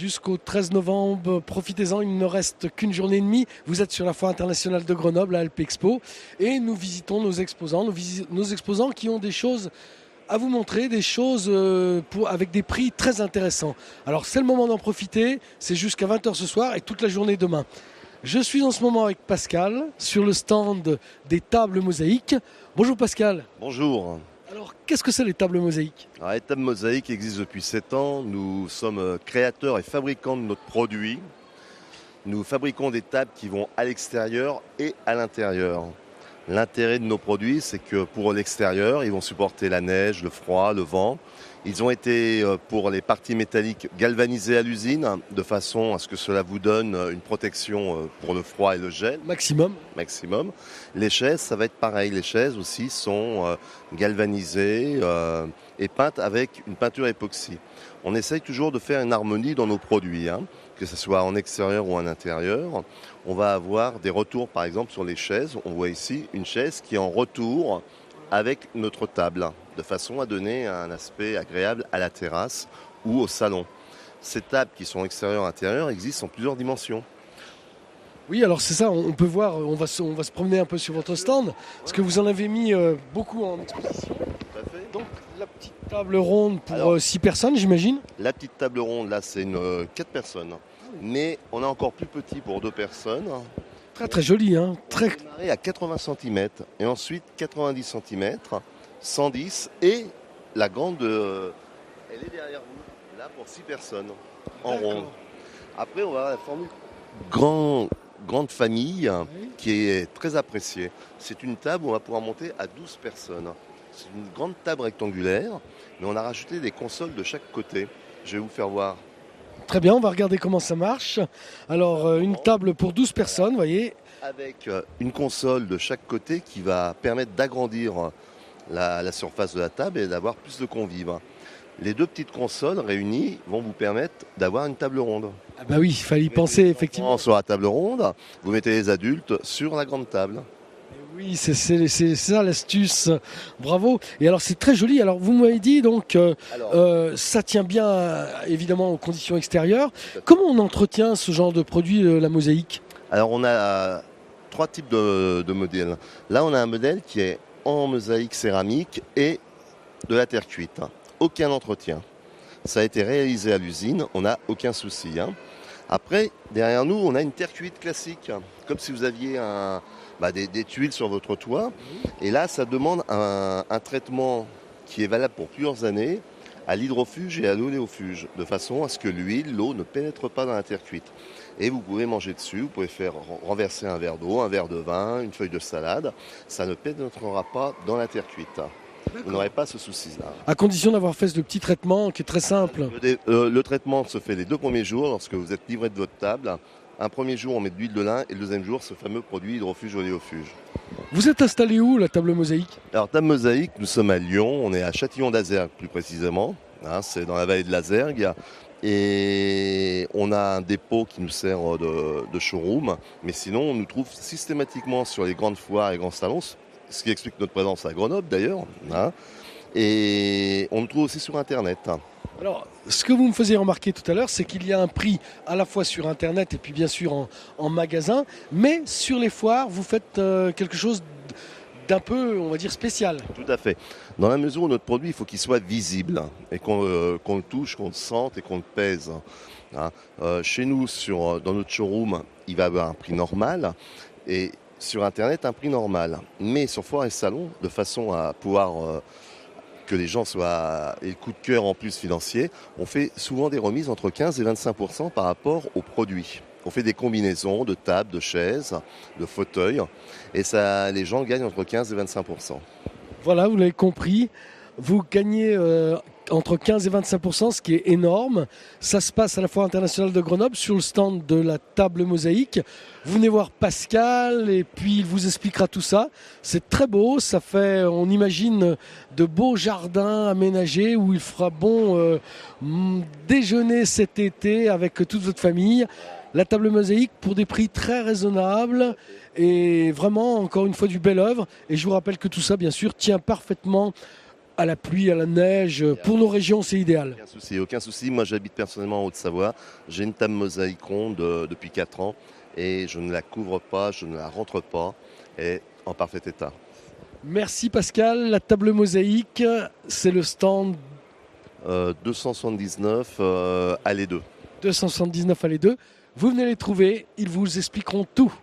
jusqu'au 13 novembre. Profitez-en, il ne reste qu'une journée et demie. Vous êtes sur la Foire internationale de Grenoble, à Alpe Expo. Et nous visitons nos exposants. Nos exposants qui ont des choses à vous montrer, des choses avec des prix très intéressants. Alors c'est le moment d'en profiter. C'est jusqu'à 20h ce soir et toute la journée demain. Je suis en ce moment avec Pascal sur le stand des tables mosaïques. Bonjour Pascal. Bonjour. Alors qu'est-ce que c'est les tables mosaïques ? Alors, les tables mosaïques existent depuis 7 ans. Nous sommes créateurs et fabricants de notre produit. Nous fabriquons des tables qui vont à l'extérieur et à l'intérieur. L'intérêt de nos produits, c'est que pour l'extérieur, ils vont supporter la neige, le froid, le vent. Ils ont été, pour les parties métalliques, galvanisés à l'usine, de façon à ce que cela vous donne une protection pour le froid et le gel. Maximum. Les chaises, ça va être pareil. Les chaises aussi sont galvanisées et peintes avec une peinture époxy. On essaye toujours de faire une harmonie dans nos produits, que ce soit en extérieur ou en intérieur. On va avoir des retours, par exemple, sur les chaises. On voit ici une chaise qui est en retour avec notre table, de façon à donner un aspect agréable à la terrasse ou au salon. Ces tables qui sont extérieures et intérieures existent en plusieurs dimensions. Oui, alors c'est ça, on peut voir, on va se promener un peu sur votre stand, parce que vous en avez mis beaucoup en exposition. Tout à fait. Donc la petite table ronde pour 6 personnes, j'imagine. La petite table ronde, là, c'est 4 personnes. Mais on a encore plus petit pour 2 personnes. Très très joli, hein. On va démarrer à 80 cm et ensuite 90 cm, 110 et la grande, elle est derrière vous, là pour 6 personnes, en ronde. Après, on va avoir la formule grande famille qui est très appréciée. C'est une table où on va pouvoir monter à 12 personnes. C'est une grande table rectangulaire, mais on a rajouté des consoles de chaque côté. Je vais vous faire voir. Très bien, on va regarder comment ça marche. Alors, une table pour 12 personnes, vous voyez. Avec une console de chaque côté qui va permettre d'agrandir la surface de la table et d'avoir plus de convives. Les 2 petites consoles réunies vont vous permettre d'avoir une table ronde. Ah bah oui, il fallait y penser, effectivement. Sur la table ronde, vous mettez les adultes sur la grande table. Oui, c'est ça l'astuce. Bravo. Et alors c'est très joli. Alors vous m'avez dit donc ça tient bien évidemment aux conditions extérieures. Comment on entretient ce genre de produit, la mosaïque ? Alors on a 3 types de modèles. Là on a un modèle qui est en mosaïque céramique et de la terre cuite. Aucun entretien. Ça a été réalisé à l'usine, on n'a aucun souci. Après, derrière nous, on a une terre cuite classique, comme si vous aviez des tuiles sur votre toit. Et là, ça demande un traitement qui est valable pour plusieurs années à l'hydrofuge et à l'oléofuge, de façon à ce que l'huile, l'eau ne pénètre pas dans la terre cuite. Et vous pouvez manger dessus, vous pouvez faire renverser un verre d'eau, un verre de vin, une feuille de salade. Ça ne pénétrera pas dans la terre cuite. Vous n'aurez pas ce souci-là. À condition d'avoir fait ce petit traitement qui est très simple. Le traitement se fait les 2 premiers jours lorsque vous êtes livré de votre table. Un premier jour, on met de l'huile de lin et le deuxième jour, ce fameux produit hydrofuge oléofuge. Vous êtes installé où, la table mosaïque ? Alors, table mosaïque, nous sommes à Lyon, on est à Châtillon-d'Azergues plus précisément. C'est dans la vallée de l'Azergue. Et on a un dépôt qui nous sert de showroom. Mais sinon, on nous trouve systématiquement sur les grandes foires et grands salons. Ce qui explique notre présence à Grenoble d'ailleurs. Et on nous trouve aussi sur Internet. Alors, ce que vous me faisiez remarquer tout à l'heure, c'est qu'il y a un prix à la fois sur Internet et puis bien sûr en magasin. Mais sur les foires, vous faites quelque chose d'un peu, on va dire, spécial. Tout à fait. Dans la mesure où notre produit, il faut qu'il soit visible et qu'on le touche, qu'on le sente et qu'on le pèse. Chez nous, dans notre showroom, il va avoir un prix normal. Et sur Internet, un prix normal. Mais sur foire et salon, de façon à pouvoir que les gens aient le coup de cœur en plus financier, on fait souvent des remises entre 15 et 25% par rapport aux produits. On fait des combinaisons de tables, de chaises, de fauteuils. Et ça, les gens gagnent entre 15 et 25%. Voilà, vous l'avez compris. Vous gagnez entre 15 et 25%, ce qui est énorme. Ça se passe à la Foire internationale de Grenoble, sur le stand de la table mosaïque. Vous venez voir Pascal et puis il vous expliquera tout ça. C'est très beau, ça fait, on imagine, de beaux jardins aménagés où il fera bon déjeuner cet été avec toute votre famille. La table mosaïque pour des prix très raisonnables et vraiment, encore une fois, du bel œuvre. Et je vous rappelle que tout ça, bien sûr, tient parfaitement à la pluie, à la neige. Pour nos régions, c'est idéal. Aucun souci. Moi, j'habite personnellement en Haute-Savoie. J'ai une table mosaïque ronde depuis 4 ans et je ne la couvre pas, je ne la rentre pas. Elle est en parfait état. Merci Pascal. La table mosaïque, c'est le stand 279 allée 2. 279 allée 2. Vous venez les trouver, ils vous expliqueront tout.